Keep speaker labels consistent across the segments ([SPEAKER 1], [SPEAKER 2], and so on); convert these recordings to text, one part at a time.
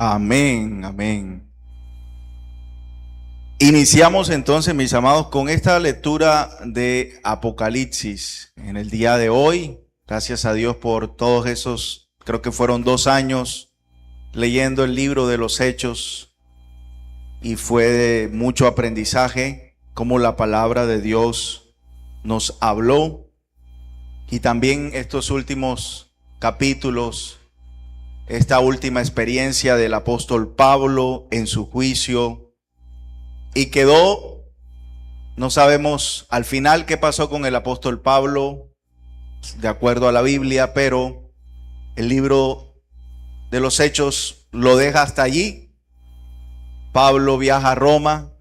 [SPEAKER 1] Amén, amén. Iniciamos entonces, mis amados, con esta lectura de Apocalipsis en el día de hoy. Gracias a Dios por todos esos, creo que fueron 2 años leyendo el libro de los Hechos, y fue de mucho aprendizaje cómo la palabra de Dios nos habló, y también estos últimos capítulos, esta última experiencia del apóstol Pablo en su juicio, y quedó, no sabemos al final qué pasó con el apóstol Pablo de acuerdo a la Biblia, pero el libro de los Hechos lo deja hasta allí. Pablo viaja a Roma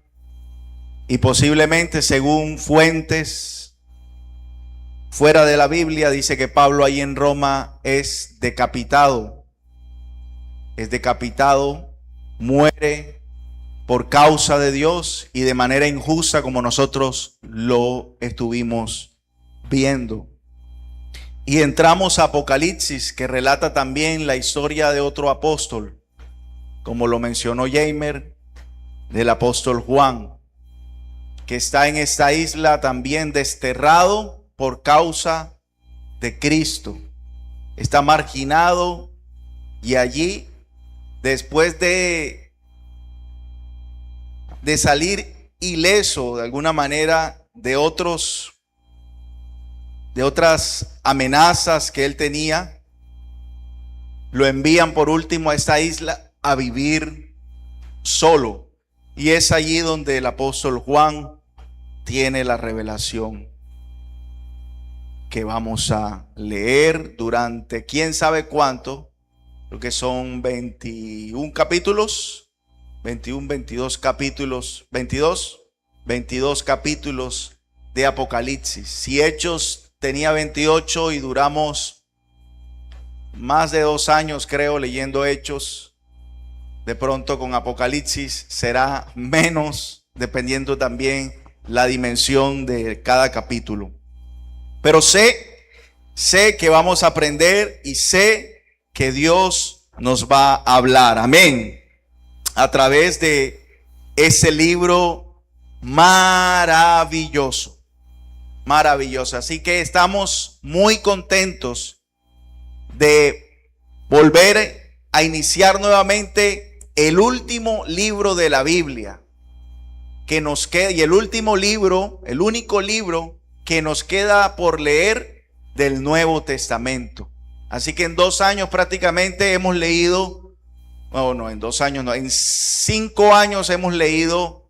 [SPEAKER 1] y posiblemente, según fuentes fuera de la Biblia, dice que Pablo ahí en Roma es decapitado, muere por causa de Dios y de manera injusta, como nosotros lo estuvimos viendo. Y entramos a Apocalipsis, que relata también la historia de otro apóstol, como lo mencionó Jamer, del apóstol Juan, que está en esta isla también desterrado por causa de Cristo. Está marginado, y allí, después de salir ileso de alguna manera de otras amenazas que él tenía, lo envían por último a esta isla a vivir solo. Y es allí donde el apóstol Juan tiene la revelación que vamos a leer durante quién sabe cuánto, creo que son 21 capítulos, 21, 22 capítulos, 22 capítulos de Apocalipsis. Si Hechos tenía 28 y duramos más de 2 años, creo, leyendo Hechos, de pronto con Apocalipsis será menos, dependiendo también la dimensión de cada capítulo. Pero sé que vamos a aprender, y sé que Dios nos va a hablar. Amén. A través de ese libro maravilloso. Así que estamos muy contentos de volver a iniciar nuevamente el último libro de la Biblia que nos queda, y el único libro que nos queda por leer del Nuevo Testamento. Así que en 2 años prácticamente hemos leído, en 5 años hemos leído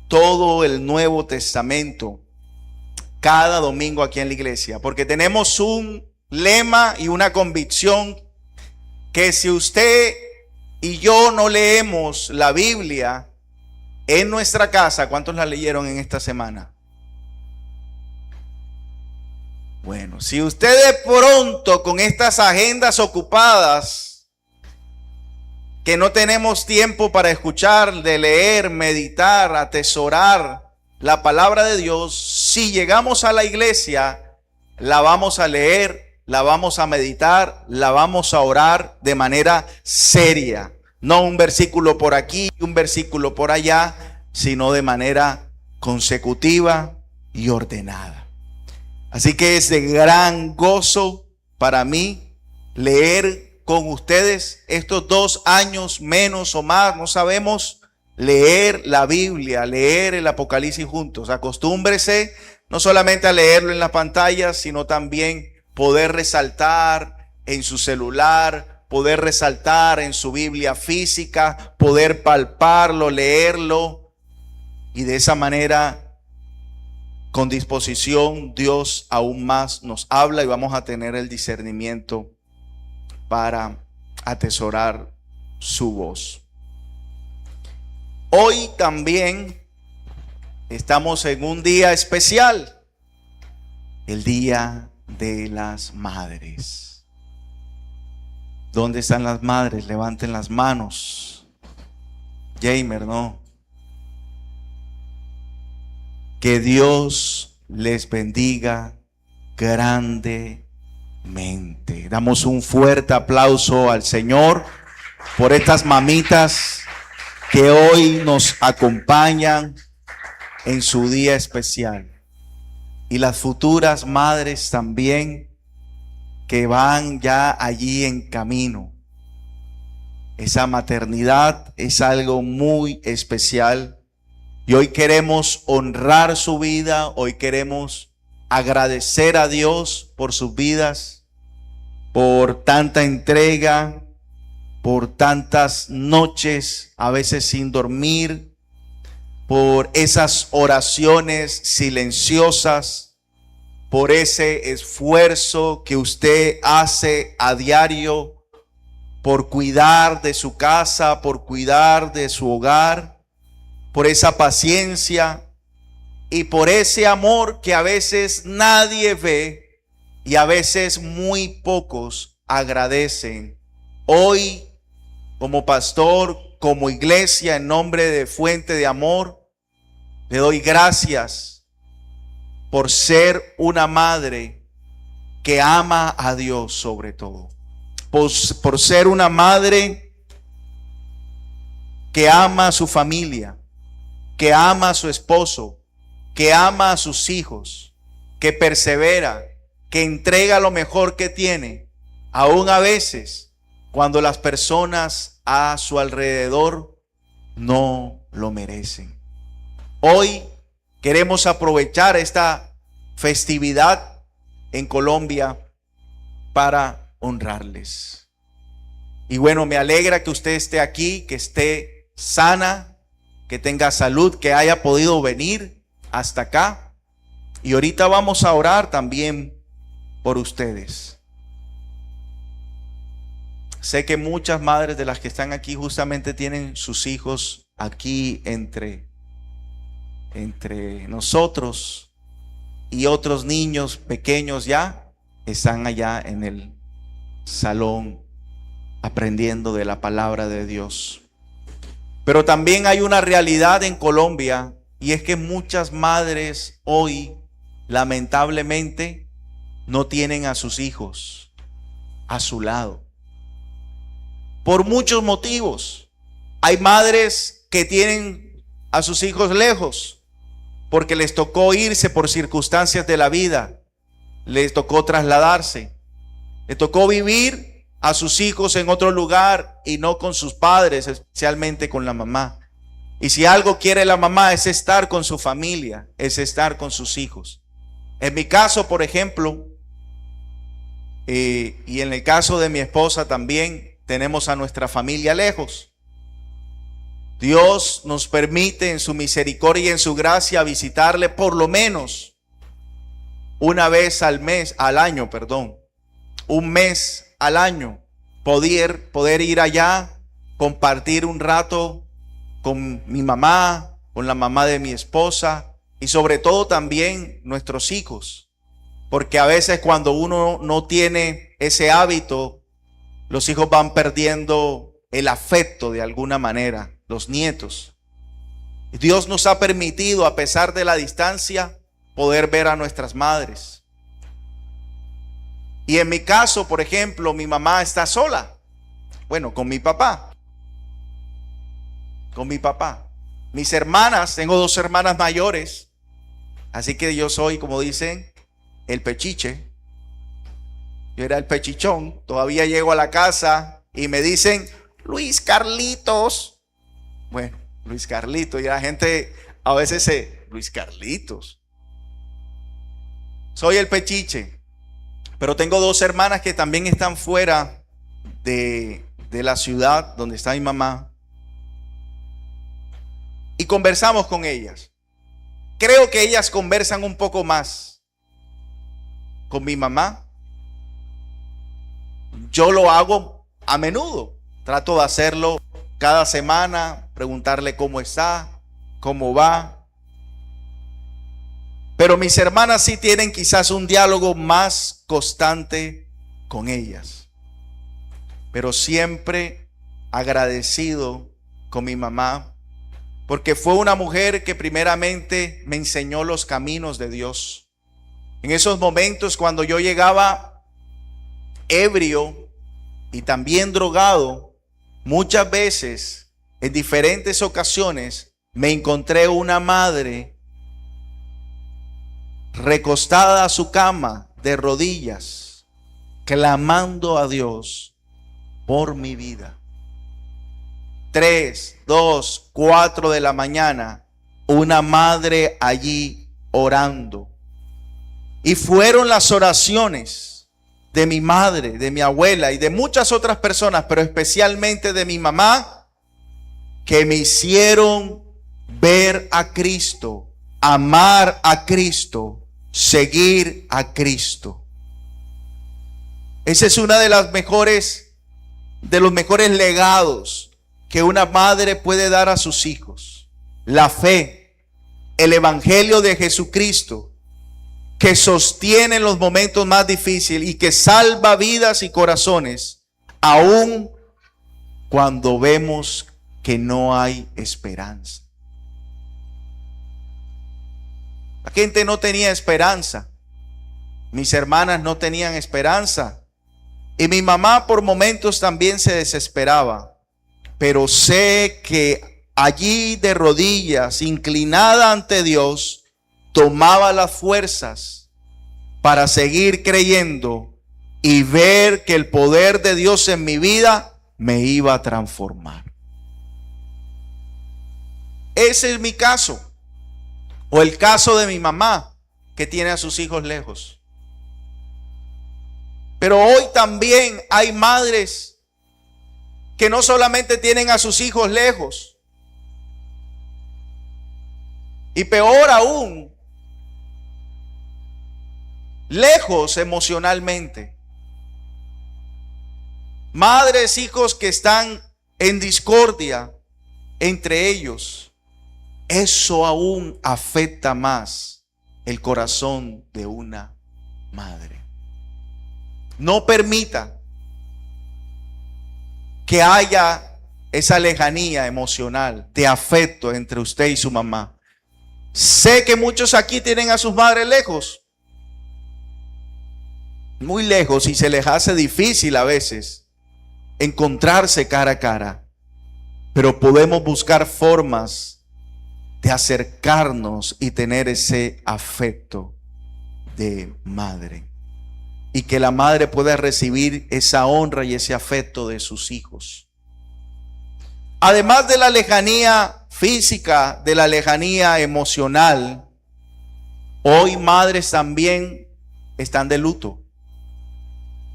[SPEAKER 1] todo el Nuevo Testamento, cada domingo aquí en la iglesia, porque tenemos un lema y una convicción que si usted y yo no leemos la Biblia en nuestra casa, ¿cuántos la leyeron en esta semana? Bueno, si usted de pronto con estas agendas ocupadas, que no tenemos tiempo para escuchar, de leer, meditar, atesorar la palabra de Dios, si llegamos a la iglesia, la vamos a leer, la vamos a meditar, la vamos a orar de manera seria. No un versículo por aquí y un versículo por allá, sino de manera consecutiva y ordenada. Así que es de gran gozo para mí leer con ustedes estos 2 años, menos o más, no sabemos, leer la Biblia, leer el Apocalipsis juntos. Acostúmbrese no solamente a leerlo en las pantallas, sino también poder resaltar en su celular, poder resaltar en su Biblia física, poder palparlo, leerlo, y de esa manera, con disposición, Dios aún más nos habla y vamos a tener el discernimiento para atesorar su voz. Hoy también estamos en un día especial, el Día de las Madres. ¿Dónde están las madres? Levanten las manos. Jamer, ¿no? Que Dios les bendiga grandemente. Damos un fuerte aplauso al Señor por estas mamitas que hoy nos acompañan en su día especial. Y las futuras madres también que van ya allí en camino. Esa maternidad es algo muy especial. Y hoy queremos honrar su vida, hoy queremos agradecer a Dios por sus vidas, por tanta entrega, por tantas noches, a veces sin dormir, por esas oraciones silenciosas, por ese esfuerzo que usted hace a diario, por cuidar de su casa, por cuidar de su hogar, por esa paciencia y por ese amor que a veces nadie ve y a veces muy pocos agradecen. Hoy, como pastor, como iglesia, en nombre de Fuente de Amor, le doy gracias por ser una madre que ama a Dios sobre todo. Por ser una madre que ama a su familia, que ama a su esposo, que ama a sus hijos, que persevera, que entrega lo mejor que tiene, aún a veces cuando las personas a su alrededor no lo merecen. Hoy queremos aprovechar esta festividad en Colombia para honrarles. Y bueno, me alegra que usted esté aquí, que esté sana, que tenga salud, que haya podido venir hasta acá. Y ahorita vamos a orar también por ustedes. Sé que muchas madres de las que están aquí justamente tienen sus hijos aquí entre nosotros, y otros niños pequeños ya están allá en el salón aprendiendo de la palabra de Dios. Pero también hay una realidad en Colombia, y es que muchas madres hoy lamentablemente no tienen a sus hijos a su lado. Por muchos motivos. Hay madres que tienen a sus hijos lejos porque les tocó irse por circunstancias de la vida, les tocó trasladarse, les tocó vivir a sus hijos en otro lugar y no con sus padres, especialmente con la mamá. Y si algo quiere la mamá es estar con su familia, es estar con sus hijos. En mi caso, por ejemplo, y en el caso de mi esposa también, tenemos a nuestra familia lejos. Dios nos permite en su misericordia y en su gracia visitarle por lo menos una vez al año, un mes al año, poder ir allá, compartir un rato con mi mamá, con la mamá de mi esposa y sobre todo también nuestros hijos. Porque a veces cuando uno no tiene ese hábito, los hijos van perdiendo el afecto de alguna manera, los nietos. Dios nos ha permitido, a pesar de la distancia, poder ver a nuestras madres. Y en mi caso, por ejemplo, mi mamá está sola. Bueno, con mi papá. Mis hermanas, tengo 2 hermanas mayores. Así que yo soy, como dicen, el pechiche. Yo era el pechichón. Todavía llego a la casa y me dicen, Luis Carlitos. Bueno, Luis Carlitos. Y la gente a veces Luis Carlitos. Soy el pechiche. Pero tengo 2 hermanas que también están fuera de la ciudad donde está mi mamá. Y conversamos con ellas. Creo que ellas conversan un poco más con mi mamá. Yo lo hago a menudo. Trato de hacerlo cada semana, preguntarle cómo está, cómo va. Pero mis hermanas sí tienen quizás un diálogo más constante con ellas. Pero siempre agradecido con mi mamá, porque fue una mujer que primeramente me enseñó los caminos de Dios. En esos momentos cuando yo llegaba ebrio y también drogado, Muchas veces, en diferentes ocasiones, me encontré una madre recostada a su cama de rodillas, clamando a Dios por mi vida. 3, 2, 4 de la mañana, una madre allí orando. Y fueron las oraciones de mi madre, de mi abuela y de muchas otras personas, pero especialmente de mi mamá, que me hicieron ver a Cristo, amar a Cristo, seguir a Cristo. Ese es uno de los mejores legados que una madre puede dar a sus hijos. La fe, el evangelio de Jesucristo, que sostiene los momentos más difíciles y que salva vidas y corazones, aun cuando vemos que no hay esperanza. La gente no tenía esperanza. Mis hermanas no tenían esperanza. Y mi mamá por momentos también se desesperaba. Pero sé que allí de rodillas, inclinada ante Dios, tomaba las fuerzas para seguir creyendo y ver que el poder de Dios en mi vida me iba a transformar. Ese es mi caso, o el caso de mi mamá, que tiene a sus hijos lejos. Pero hoy también hay madres que no solamente tienen a sus hijos lejos, y peor aún, lejos emocionalmente. Madres, hijos que están en discordia entre ellos. Eso aún afecta más el corazón de una madre. No permita que haya esa lejanía emocional de afecto entre usted y su mamá. Sé que muchos aquí tienen a sus madres lejos, muy lejos, y se les hace difícil a veces encontrarse cara a cara, pero podemos buscar formas de acercarnos y tener ese afecto de madre, y que la madre pueda recibir esa honra y ese afecto de sus hijos. Además de la lejanía física, de la lejanía emocional, hoy madres también están de luto.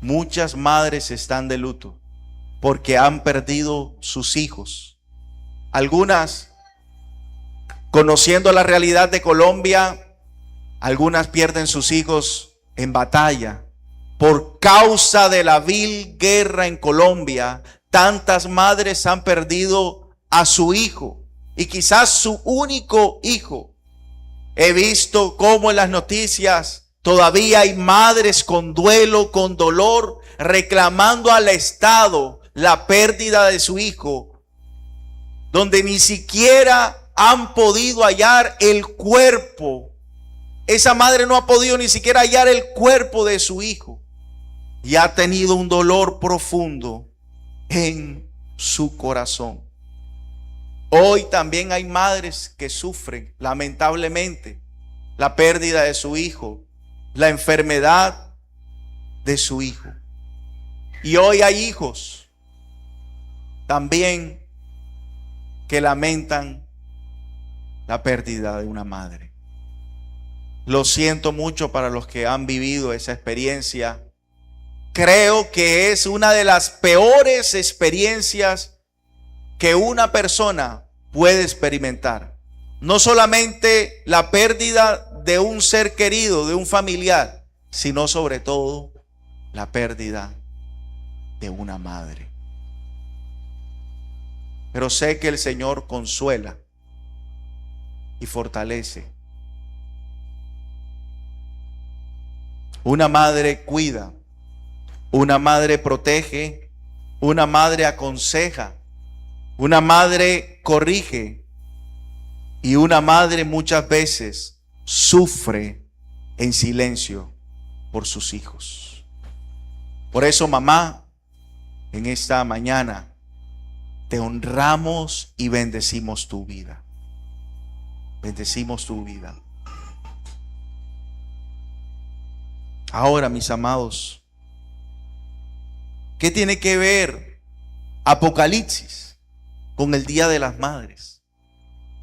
[SPEAKER 1] Muchas madres están de luto porque han perdido sus hijos. Algunas, conociendo la realidad de Colombia, algunas pierden sus hijos en batalla. Por causa de la vil guerra en Colombia, tantas madres han perdido a su hijo, y quizás su único hijo. He visto cómo en las noticias todavía hay madres con duelo, con dolor, reclamando al Estado la pérdida de su hijo, donde ni siquiera han podido hallar el cuerpo. Esa madre no ha podido ni siquiera hallar el cuerpo de su hijo, y ha tenido un dolor profundo en su corazón. Hoy también hay madres que sufren lamentablemente la pérdida de su hijo, la enfermedad de su hijo. Y hoy hay hijos también que lamentan la pérdida de una madre. Lo siento mucho para los que han vivido esa experiencia. Creo que es una de las peores experiencias que una persona puede experimentar. No solamente la pérdida de un ser querido, de un familiar, sino sobre todo la pérdida de una madre. Pero sé que el Señor consuela y fortalece. Una madre cuida, una madre protege, una madre aconseja, una madre corrige, y una madre muchas veces sufre en silencio por sus hijos. Por eso, mamá, en esta mañana te honramos y bendecimos tu vida. Bendecimos tu vida. Ahora, mis amados, ¿qué tiene que ver Apocalipsis con el Día de las Madres?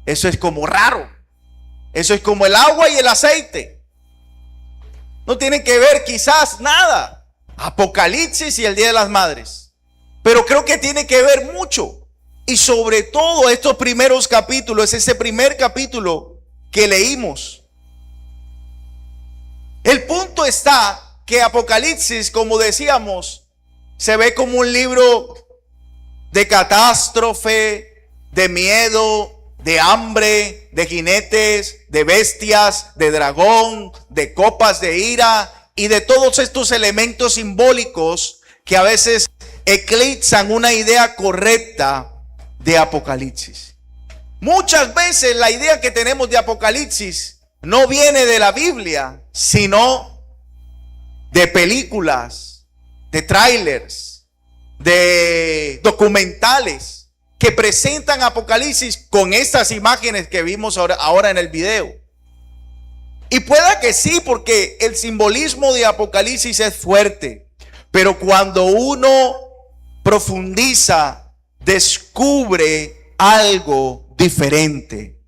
[SPEAKER 1] Eso es como raro. Eso es como el agua y el aceite. No tienen que ver quizás nada. Apocalipsis y el Día de las Madres. Pero creo que tiene que ver mucho. Y sobre todo estos primeros capítulos, ese primer capítulo que leímos. El punto está que Apocalipsis, como decíamos, se ve como un libro de catástrofe, de miedo, de hambre, de jinetes, de bestias, de dragón, de copas de ira y de todos estos elementos simbólicos que a veces eclipsan una idea correcta de Apocalipsis. Muchas veces la idea que tenemos de Apocalipsis no viene de la Biblia, sino de películas, de trailers, de documentales que presentan Apocalipsis con estas imágenes que vimos ahora en el video. Y pueda que sí, porque el simbolismo de Apocalipsis es fuerte, pero cuando uno profundiza, descubre algo diferente.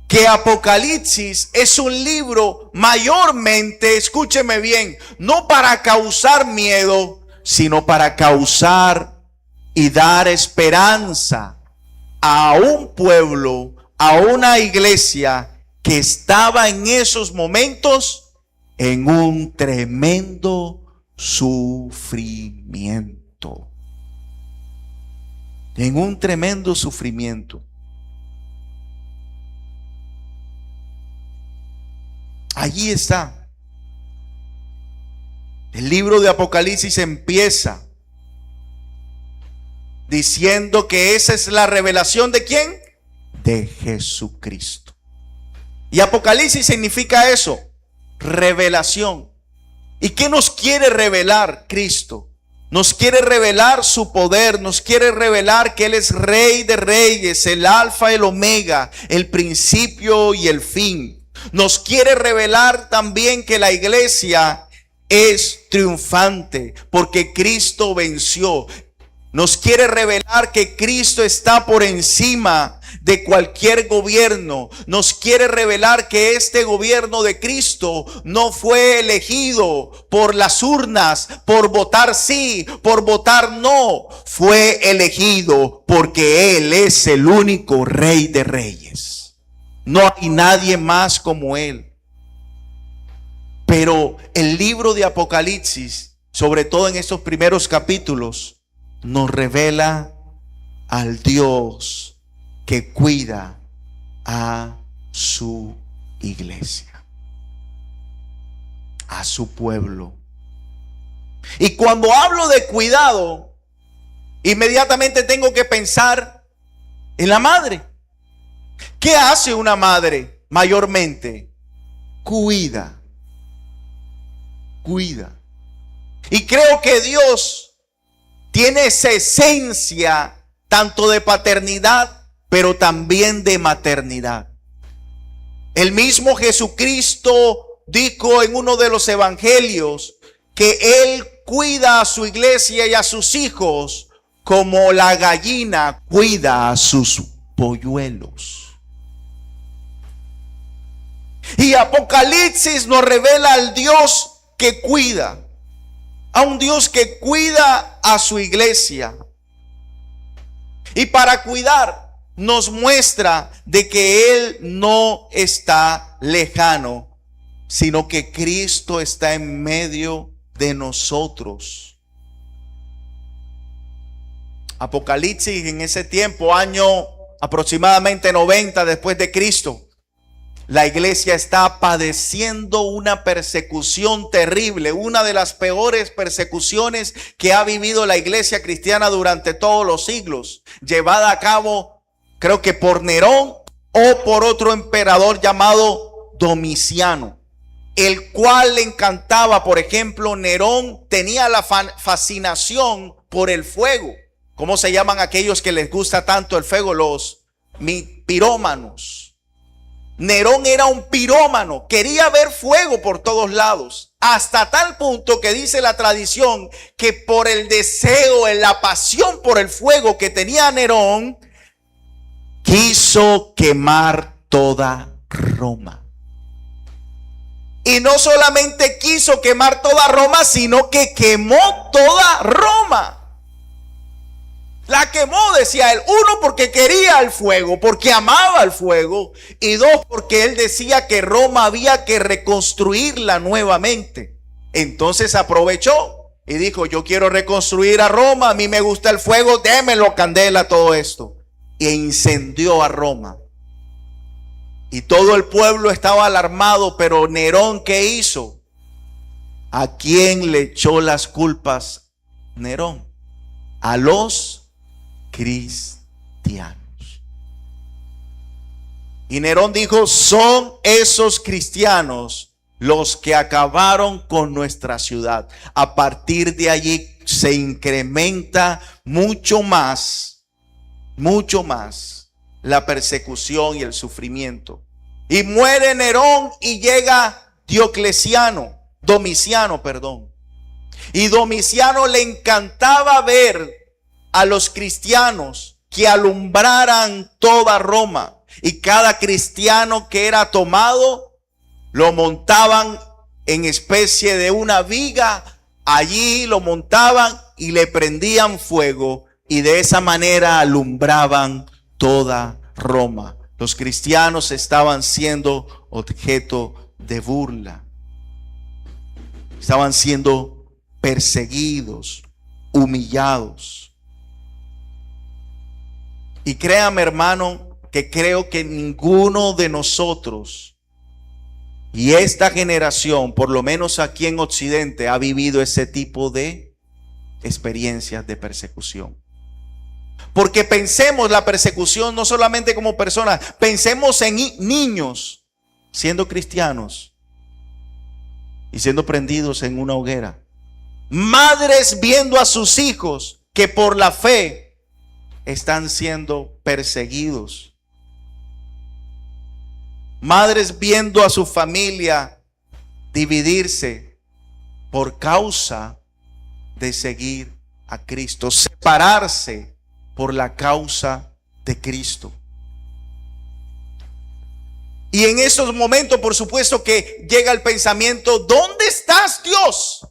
[SPEAKER 1] Que Apocalipsis es un libro mayormente, escúcheme bien, no para causar miedo, sino para causar y dar esperanza a un pueblo, a una iglesia que estaba en esos momentos en un tremendo sufrimiento. En un tremendo sufrimiento. Allí está. El libro de Apocalipsis empieza diciendo que esa es la revelación ¿de quién? De Jesucristo. Y Apocalipsis significa eso, revelación. ¿Y qué nos quiere revelar Cristo? Nos quiere revelar su poder, nos quiere revelar que Él es Rey de Reyes, el Alfa, el Omega, el principio y el fin. Nos quiere revelar también que la iglesia es triunfante porque Cristo venció. Nos quiere revelar que Cristo está por encima de cualquier gobierno. Nos quiere revelar que este gobierno de Cristo no fue elegido por las urnas, por votar sí, por votar no. Fue elegido porque Él es el único Rey de Reyes. No hay nadie más como Él. Pero el libro de Apocalipsis, sobre todo en estos primeros capítulos, nos revela al Dios que cuida a su iglesia, a su pueblo. Y cuando hablo de cuidado, inmediatamente tengo que pensar en la madre. ¿Qué hace una madre mayormente? Cuida. Y creo que Dios tiene esa esencia tanto de paternidad, pero también de maternidad. El mismo Jesucristo dijo en uno de los evangelios que Él cuida a su iglesia y a sus hijos como la gallina cuida a sus polluelos. Y Apocalipsis nos revela al Dios que cuida, a un Dios que cuida a su iglesia. Y para cuidar nos muestra de que Él no está lejano, sino que Cristo está en medio de nosotros. Apocalipsis en ese tiempo, año aproximadamente 90 después de Cristo, la iglesia está padeciendo una persecución terrible, una de las peores persecuciones que ha vivido la iglesia cristiana durante todos los siglos, llevada a cabo, creo que por Nerón o por otro emperador llamado Domiciano, el cual le encantaba. Por ejemplo, Nerón tenía la fascinación por el fuego. ¿cómo se llaman aquellos que les gusta tanto el fuego? Los pirómanos. Nerón era un pirómano, quería ver fuego por todos lados, hasta tal punto que dice la tradición que por el deseo, en la pasión por el fuego que tenía Nerón, quiso quemar toda Roma. Y no solamente quiso quemar toda Roma, sino que quemó toda Roma. La quemó, decía él. Uno, porque quería el fuego, porque amaba el fuego. Y dos, porque él decía que Roma había que reconstruirla nuevamente. Entonces aprovechó y dijo: yo quiero reconstruir a Roma, a mí me gusta el fuego, démelo candela todo esto. E incendió a Roma. Y todo el pueblo estaba alarmado, pero Nerón, ¿qué hizo? ¿A quién le echó las culpas Nerón? A los cristianos. Y Nerón dijo: son esos cristianos los que acabaron con nuestra ciudad. A partir de allí se incrementa mucho más la persecución y el sufrimiento. Y muere Nerón y llega Domiciano, perdón. Y Domiciano le encantaba ver a los cristianos que alumbraran toda Roma, y cada cristiano que era tomado lo montaban en especie de una viga, allí lo montaban y le prendían fuego, y de esa manera alumbraban toda Roma. Los cristianos estaban siendo objeto de burla, estaban siendo perseguidos, humillados. Y créame, hermano, que creo que ninguno de nosotros y esta generación, por lo menos aquí en Occidente, ha vivido ese tipo de experiencias de persecución. Porque pensemos la persecución no solamente como personas, pensemos en niños siendo cristianos y siendo prendidos en una hoguera. Madres viendo a sus hijos que por la fe están siendo perseguidos. Madres viendo a su familia dividirse por causa de seguir a Cristo, separarse por la causa de Cristo. Y en esos momentos, por supuesto, que llega el pensamiento: ¿dónde estás, Dios?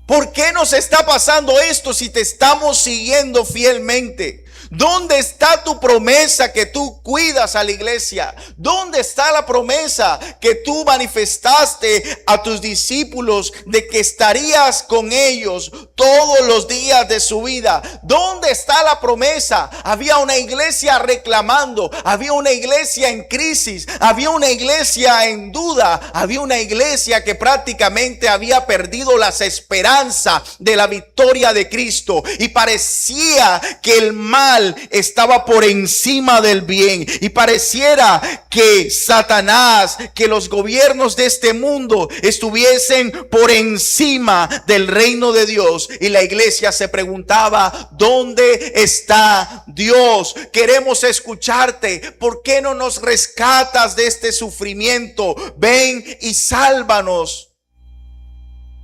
[SPEAKER 1] ¿Por qué nos está pasando esto si te estamos siguiendo fielmente? ¿Dónde está tu promesa que tú cuidas a la iglesia? ¿Dónde está la promesa que tú manifestaste a tus discípulos de que estarías con ellos todos los días de su vida? ¿Dónde está la promesa? Había una iglesia reclamando, había una iglesia en crisis, había una iglesia en duda, había una iglesia que prácticamente había perdido las esperanzas de la victoria de Cristo, y parecía que el mal estaba por encima del bien, y pareciera que Satanás, que los gobiernos de este mundo estuviesen por encima del reino de Dios. Y la iglesia se preguntaba: ¿dónde está Dios? Queremos escucharte. ¿Por qué no nos rescatas de este sufrimiento? Ven y sálvanos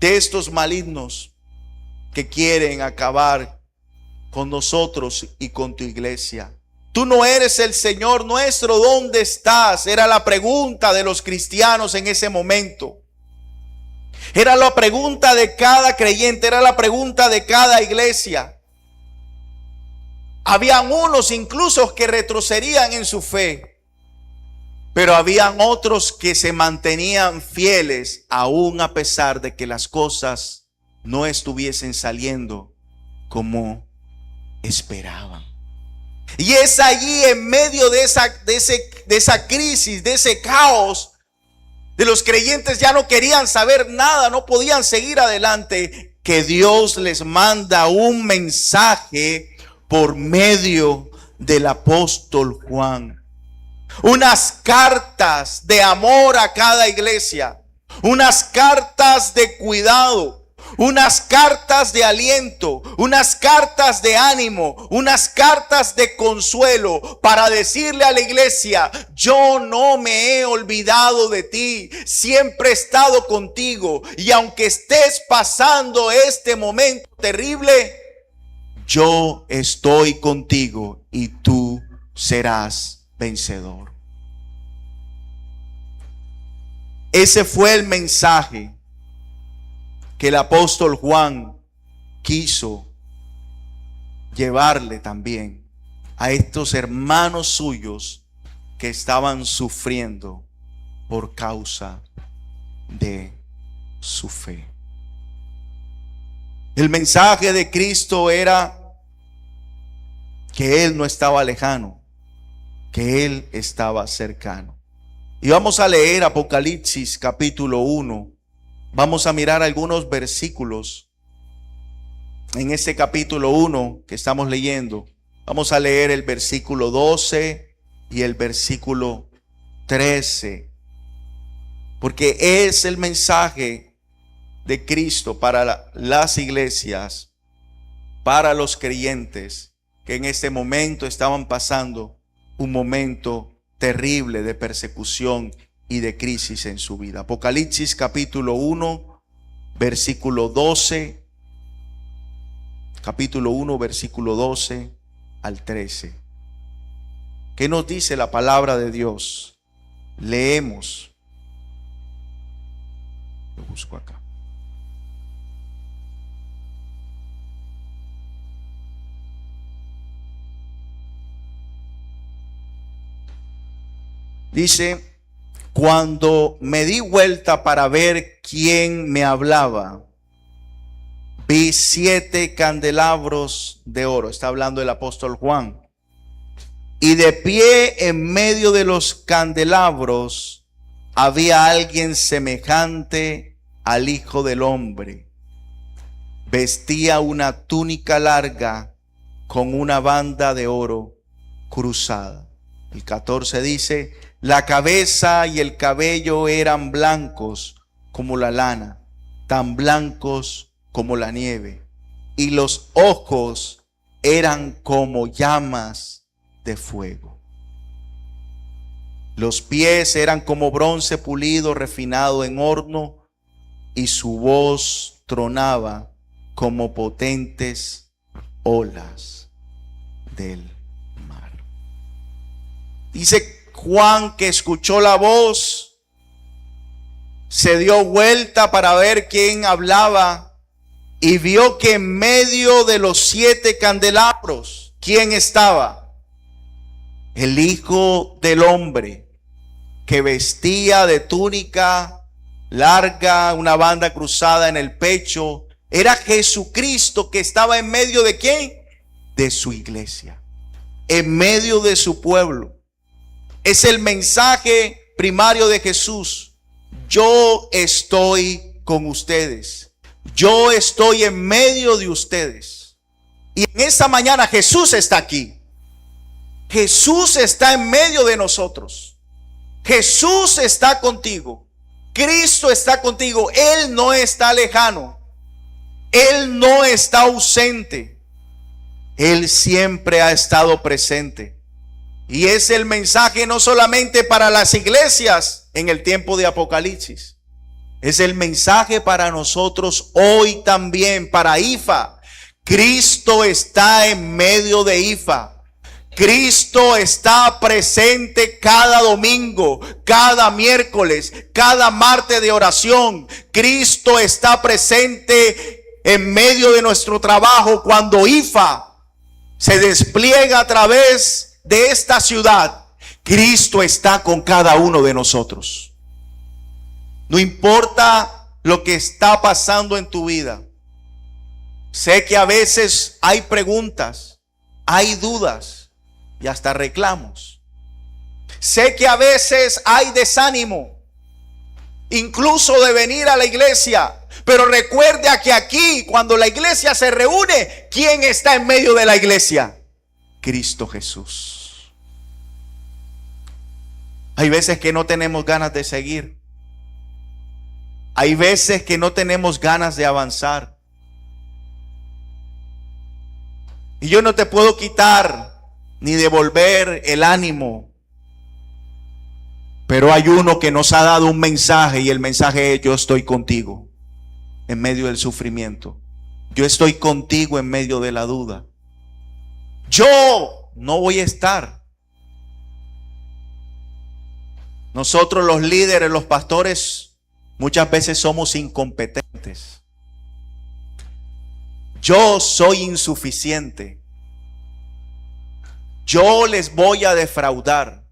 [SPEAKER 1] de estos malignos que quieren acabar con nosotros y con tu iglesia. Tú no eres el Señor nuestro, ¿dónde estás? Era la pregunta de los cristianos en ese momento. Era la pregunta de cada creyente, era la pregunta de cada iglesia. Habían unos incluso que retrocedían en su fe, pero habían otros que se mantenían fieles aún a pesar de que las cosas no estuviesen saliendo como esperaban. Y es allí, en medio de esa crisis, de ese caos, de los creyentes ya no querían saber nada, no podían seguir adelante, que Dios les manda un mensaje por medio del apóstol Juan. Unas cartas de amor a cada iglesia, unas cartas de cuidado, unas cartas de aliento, unas cartas de ánimo, unas cartas de consuelo para decirle a la iglesia: yo no me he olvidado de ti, siempre he estado contigo, y aunque estés pasando este momento terrible, yo estoy contigo y tú serás vencedor. Ese fue el mensaje que el apóstol Juan quiso llevarle también a estos hermanos suyos que estaban sufriendo por causa de su fe. El mensaje de Cristo era que Él no estaba lejano, que Él estaba cercano. Y vamos a leer Apocalipsis capítulo 1. Vamos a mirar algunos versículos en este capítulo 1 que estamos leyendo. Vamos a leer el versículo 12 y el versículo 13. Porque es el mensaje de Cristo para las iglesias, para los creyentes que en este momento estaban pasando un momento terrible de persecución y de crisis en su vida. Apocalipsis capítulo 1, versículo 12. Capítulo 1, versículo 12 al 13. ¿Qué nos dice la palabra de Dios? Leemos. Lo busco acá. Dice: cuando me di vuelta para ver quién me hablaba, vi 7 candelabros de oro. Está hablando el apóstol Juan. Y de pie en medio de los candelabros había alguien semejante al Hijo del Hombre. Vestía una túnica larga con una banda de oro cruzada. El 14 dice: la cabeza y el cabello eran blancos como la lana, tan blancos como la nieve, y los ojos eran como llamas de fuego. Los pies eran como bronce pulido, refinado en horno, y su voz tronaba como potentes olas del mar. Dice Juan que escuchó la voz, se dio vuelta para ver quién hablaba y vio que en medio de los 7 candelabros, ¿quién estaba? El Hijo del Hombre, que vestía de túnica larga, una banda cruzada en el pecho. Era Jesucristo que estaba en medio de ¿quién? De su iglesia, en medio de su pueblo. Es el mensaje primario de Jesús: yo estoy con ustedes, yo estoy en medio de ustedes. Y en esta mañana Jesús está aquí. Jesús está en medio de nosotros. Jesús está contigo. Cristo está contigo. Él no está lejano. Él no está ausente. Él siempre ha estado presente. Y es el mensaje no solamente para las iglesias en el tiempo de Apocalipsis. Es el mensaje para nosotros hoy también, para IFA. Cristo está en medio de IFA. Cristo está presente cada domingo, cada miércoles, cada martes de oración. Cristo está presente en medio de nuestro trabajo cuando IFA se despliega a través de esta ciudad. Cristo está con cada uno de nosotros. No importa lo que está pasando en tu vida. Sé que a veces hay preguntas, hay dudas y hasta reclamos. Sé que a veces hay desánimo, incluso de venir a la iglesia. Pero recuerde que aquí, cuando la iglesia se reúne, ¿quién está en medio de la iglesia? Cristo Jesús. Hay veces que no tenemos ganas de seguir. Hay veces que no tenemos ganas de avanzar. Y yo no te puedo quitar ni devolver el ánimo. Pero hay uno que nos ha dado un mensaje, y el mensaje es: yo estoy contigo en medio del sufrimiento. Yo estoy contigo en medio de la duda. Yo no voy a estar. Nosotros los líderes, los pastores, muchas veces somos incompetentes. Yo soy insuficiente. Yo les voy a defraudar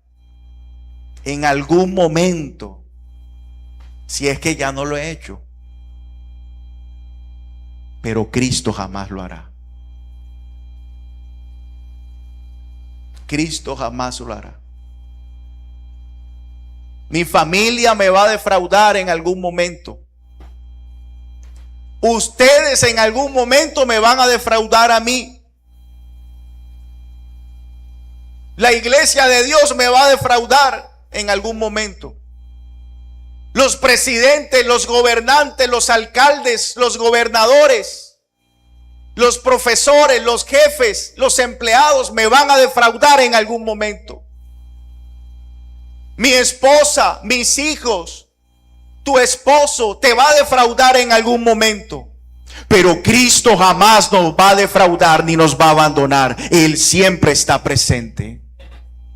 [SPEAKER 1] en algún momento, si es que ya no lo he hecho. Pero Cristo jamás lo hará. Cristo jamás lo hará. Mi familia me va a defraudar en algún momento. Ustedes en algún momento me van a defraudar a mí. La iglesia de Dios me va a defraudar en algún momento. Los presidentes, los gobernantes, los alcaldes, los gobernadores, los profesores, los jefes, los empleados me van a defraudar en algún momento. Mi esposa, mis hijos, tu esposo te va a defraudar en algún momento. Pero Cristo jamás nos va a defraudar ni nos va a abandonar. Él siempre está presente.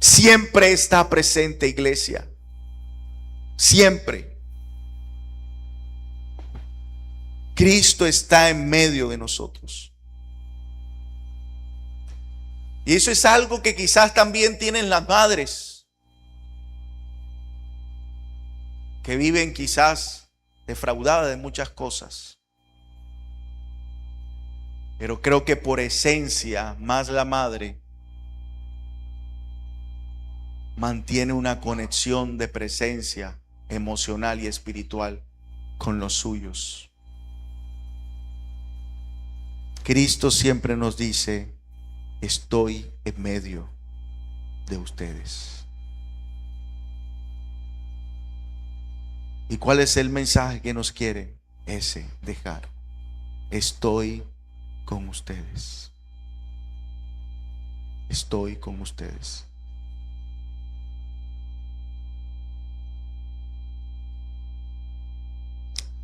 [SPEAKER 1] Siempre está presente, iglesia. Siempre. Cristo está en medio de nosotros. Y eso es algo que quizás también tienen las madres, que viven quizás defraudadas de muchas cosas. Pero creo que por esencia, más la madre mantiene una conexión de presencia emocional y espiritual con los suyos. Cristo siempre nos dice: estoy en medio de ustedes. ¿Y cuál es el mensaje que nos quiere ese dejar? Estoy con ustedes. Estoy con ustedes.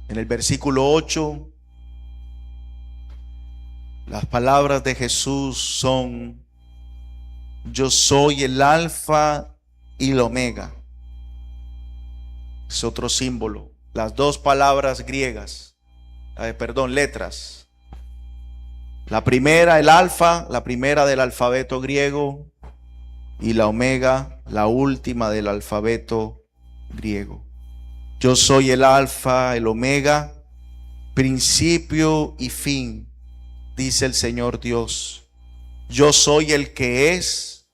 [SPEAKER 1] En el versículo 8, las palabras de Jesús son: yo soy el alfa y el omega. Es otro símbolo. Las dos palabras griegas, letras. La primera, el alfa, la primera del alfabeto griego, y la omega, la última del alfabeto griego. Yo soy el alfa, el omega, principio y fin, dice el Señor Dios. Yo soy el que es,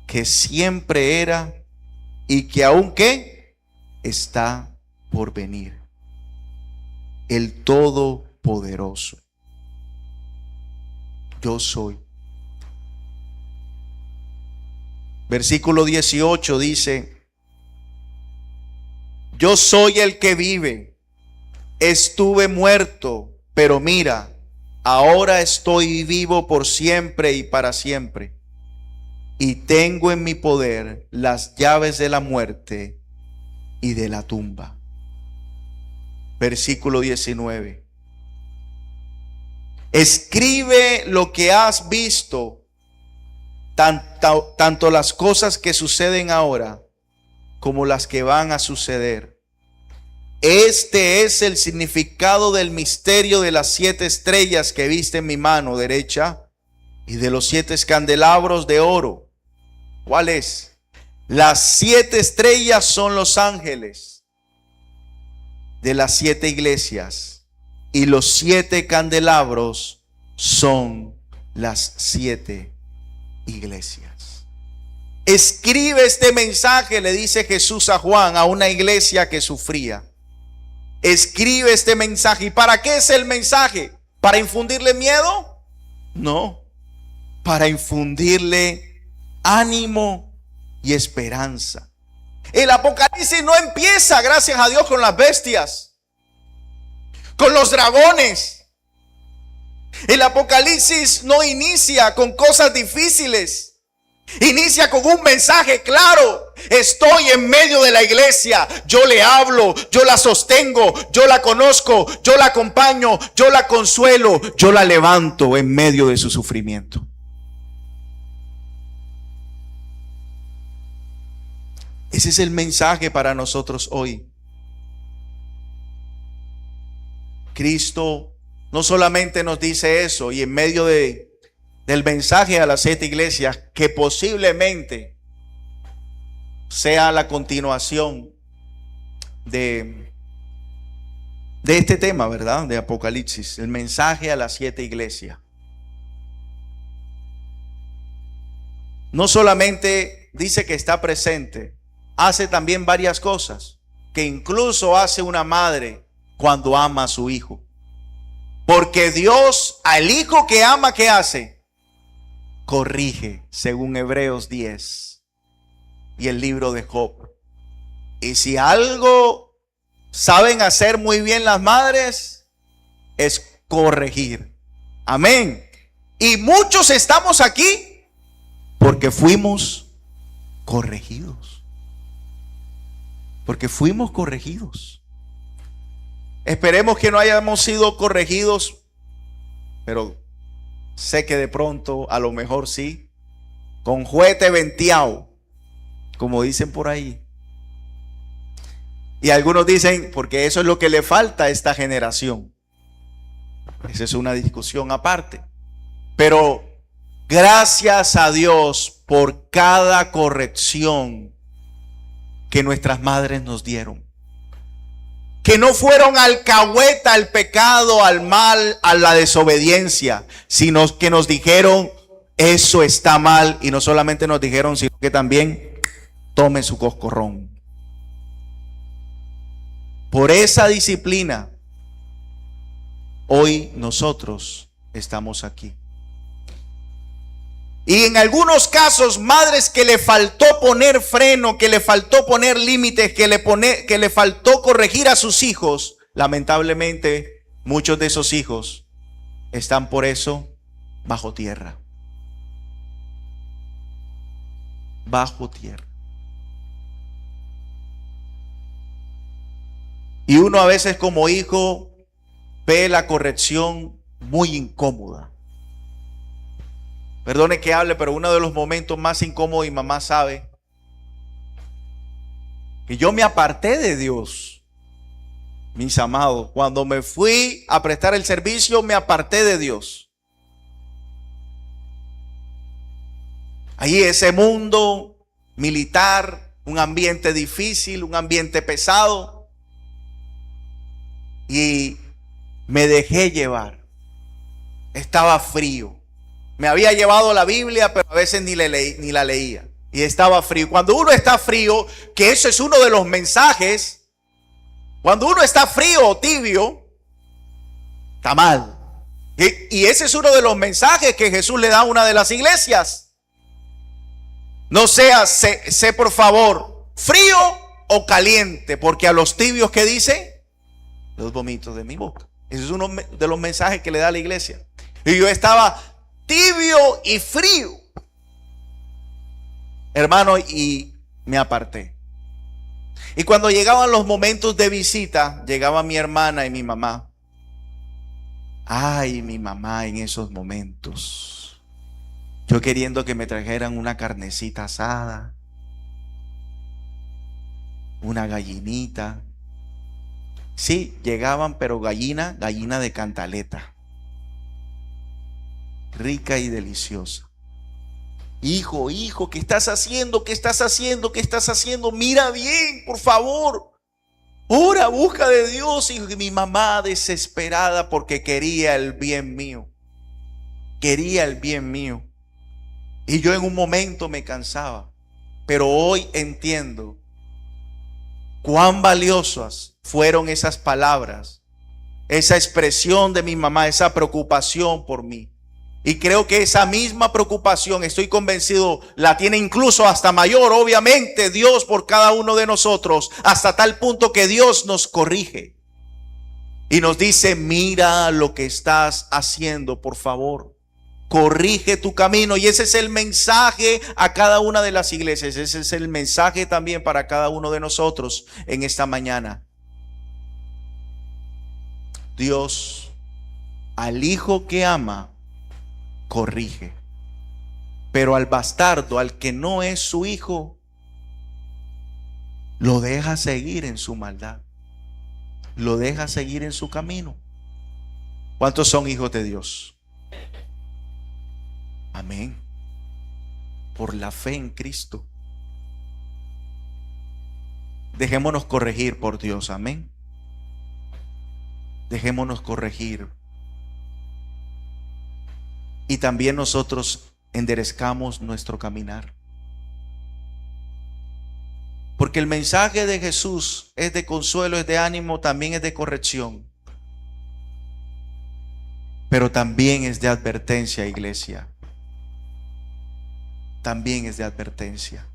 [SPEAKER 1] que siempre era y que aún está por venir. El Todopoderoso. Yo soy. Versículo 18 dice: yo soy el que vive. Estuve muerto, pero mira, ahora estoy vivo por siempre y para siempre. Y tengo en mi poder las llaves de la muerte y de la tumba. Versículo 19. Escribe lo que has visto, tanto las cosas que suceden ahora como las que van a suceder. Este es el significado del misterio de las 7 estrellas que viste en mi mano derecha y de los 7 candelabros de oro. ¿Cuál es? Las 7 estrellas son los ángeles de las 7 iglesias, y los 7 candelabros son las 7 iglesias. Escribe este mensaje, le dice Jesús a Juan, a una iglesia que sufría. Escribe este mensaje. ¿Y para qué es el mensaje? ¿Para infundirle miedo? No, para infundirle ánimo y esperanza. El Apocalipsis no empieza, gracias a Dios, con las bestias. con los dragones. El Apocalipsis no inicia con cosas difíciles. Inicia con un mensaje claro. Estoy en medio de la iglesia. Yo le hablo, yo la sostengo, yo la conozco, yo la acompaño, yo la consuelo, yo la levanto en medio de su sufrimiento. Ese es el mensaje para nosotros hoy. Cristo no solamente nos dice eso, y en medio del mensaje a las 7 iglesias, que posiblemente sea la continuación de este tema, ¿verdad? De Apocalipsis, el mensaje a las 7 iglesias. No solamente dice que está presente, hace también varias cosas que incluso hace una madre cuando ama a su hijo. Porque Dios al hijo que ama, ¿qué hace? Corrige, según Hebreos 10 y el libro de Job. Y si algo saben hacer muy bien las madres, es corregir. Amén. Y muchos estamos aquí porque fuimos corregidos. Porque fuimos corregidos. Esperemos que no hayamos sido corregidos, pero sé que de pronto, a lo mejor sí, con juguete venteado, como dicen por ahí. Y algunos dicen, porque eso es lo que le falta a esta generación. Esa es una discusión aparte. Pero gracias a Dios por cada corrección que nuestras madres nos dieron. Que no fueron alcahueta al pecado, al mal, a la desobediencia, sino que nos dijeron, eso está mal. Y no solamente nos dijeron, sino que también tome su coscorrón. Por esa disciplina, hoy nosotros estamos aquí. Y en algunos casos, madres que le faltó poner freno, que le faltó poner límites, que le faltó corregir a sus hijos, lamentablemente muchos de esos hijos están por eso bajo tierra. Bajo tierra. Y uno a veces como hijo ve la corrección muy incómoda. Perdone que hable, pero uno de los momentos más incómodos, y mamá sabe, que yo me aparté de Dios, mis amados. Cuando me fui a prestar el servicio, me aparté de Dios. Ahí ese mundo militar, un ambiente difícil, un ambiente pesado. Y me dejé llevar. Estaba frío. Me había llevado la Biblia, pero a veces ni la leía. Y estaba frío. Cuando uno está frío, que eso es uno de los mensajes. Cuando uno está frío o tibio, está mal. Y ese es uno de los mensajes que Jesús le da a una de las iglesias. No seas, sé por favor, frío o caliente, porque a los tibios, ¿qué dice? Los vomito de mi boca. Ese es uno de los mensajes que le da a la iglesia. Y yo estaba tibio y frío, hermano, y me aparté. Y cuando llegaban los momentos de visita, llegaba mi hermana y mi mamá. Ay, mi mamá en esos momentos, yo queriendo que me trajeran una carnecita asada, una gallinita. Sí, llegaban, pero gallina de cantaleta, rica y deliciosa. Hijo, ¿qué estás haciendo? ¿Qué estás haciendo? ¿Qué estás haciendo? Mira bien, por favor. Ora, busca de Dios. Y mi mamá desesperada porque quería el bien mío. Quería el bien mío. Y yo en un momento me cansaba. Pero hoy entiendo cuán valiosas fueron esas palabras, esa expresión de mi mamá, esa preocupación por mí. Y creo que esa misma preocupación, estoy convencido, la tiene incluso hasta mayor, obviamente, Dios por cada uno de nosotros, hasta tal punto que Dios nos corrige. Y nos dice, mira lo que estás haciendo, por favor. Corrige tu camino. Y ese es el mensaje a cada una de las iglesias. Ese es el mensaje también para cada uno de nosotros en esta mañana. Dios, al hijo que ama, corrige. Pero al bastardo, al que no es su hijo, lo deja seguir en su maldad. Lo deja seguir en su camino. ¿Cuántos son hijos de Dios? Amén. Por la fe en Cristo. Dejémonos corregir por Dios. Amén. Dejémonos corregir. Y también nosotros enderezcamos nuestro caminar. Porque el mensaje de Jesús es de consuelo, es de ánimo, también es de corrección. Pero también es de advertencia, iglesia. También es de advertencia.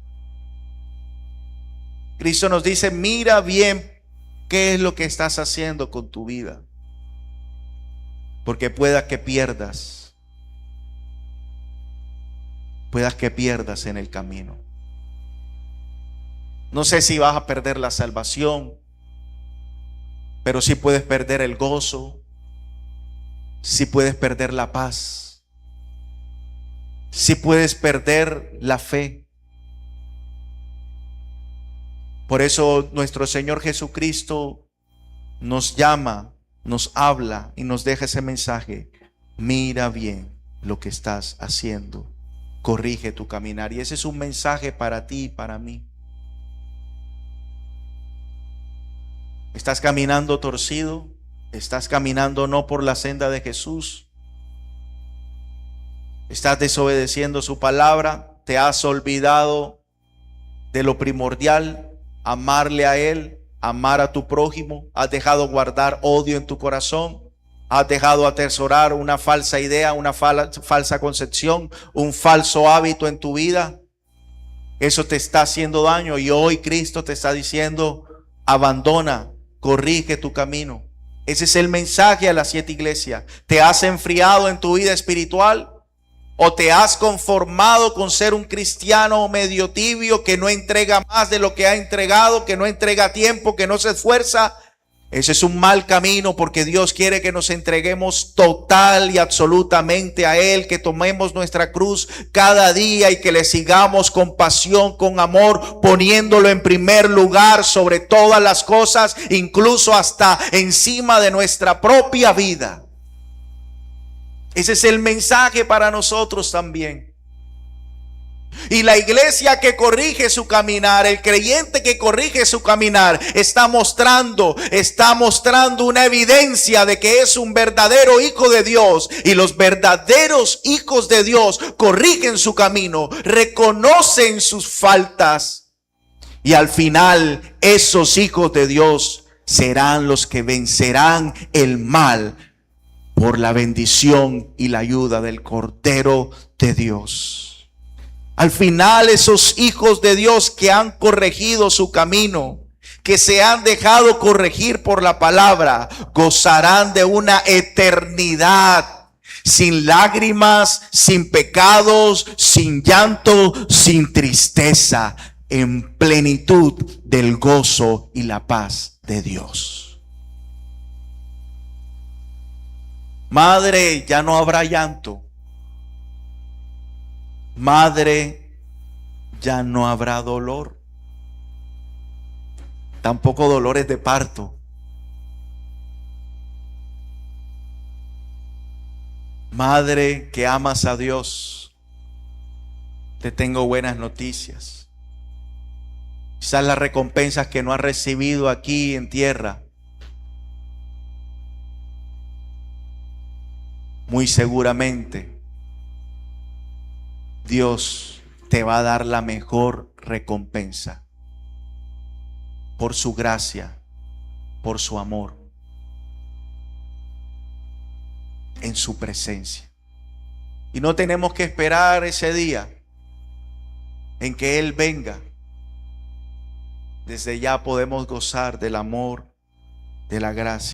[SPEAKER 1] Cristo nos dice, mira bien qué es lo que estás haciendo con tu vida. Porque pueda que pierdas en el camino. No sé si vas a perder la salvación, pero sí puedes perder el gozo, sí puedes perder la paz, sí puedes perder la fe. Por eso nuestro Señor Jesucristo nos llama, nos habla y nos deja ese mensaje. Mira bien lo que estás haciendo, corrige tu caminar. Y ese es un mensaje para ti y para mí. ¿Estás caminando torcido? ¿Estás caminando no por la senda de Jesús? ¿Estás desobedeciendo su palabra? ¿Te has olvidado de lo primordial? Amarle a Él, amar a tu prójimo. ¿Has dejado guardar odio en tu corazón? ¿Has dejado atesorar una falsa idea, una falsa concepción, un falso hábito en tu vida? Eso te está haciendo daño y hoy Cristo te está diciendo, abandona. Corrige tu camino. Ese es el mensaje a las 7 iglesias. ¿Te has enfriado en tu vida espiritual? ¿O te has conformado con ser un cristiano medio tibio que no entrega más de lo que ha entregado, que no entrega tiempo, que no se esfuerza? Ese es un mal camino, porque Dios quiere que nos entreguemos total y absolutamente a Él, que tomemos nuestra cruz cada día y que le sigamos con pasión, con amor, poniéndolo en primer lugar sobre todas las cosas, incluso hasta encima de nuestra propia vida. Ese es el mensaje para nosotros también. Y la iglesia que corrige su caminar, el creyente que corrige su caminar, está mostrando una evidencia de que es un verdadero hijo de Dios. Y los verdaderos hijos de Dios corrigen su camino, reconocen sus faltas. Y al final, esos hijos de Dios serán los que vencerán el mal por la bendición y la ayuda del Cordero de Dios. Al final, esos hijos de Dios que han corregido su camino, que se han dejado corregir por la palabra, gozarán de una eternidad sin lágrimas, sin pecados, sin llanto, sin tristeza, en plenitud del gozo y la paz de Dios. Madre, ya no habrá llanto. Madre, ya no habrá dolor. Tampoco dolores de parto. Madre que amas a Dios, te tengo buenas noticias. Quizás las recompensas que no has recibido aquí en tierra, muy seguramente Dios te va a dar la mejor recompensa por su gracia, por su amor, en su presencia. Y no tenemos que esperar ese día en que Él venga. Desde ya podemos gozar del amor, de la gracia.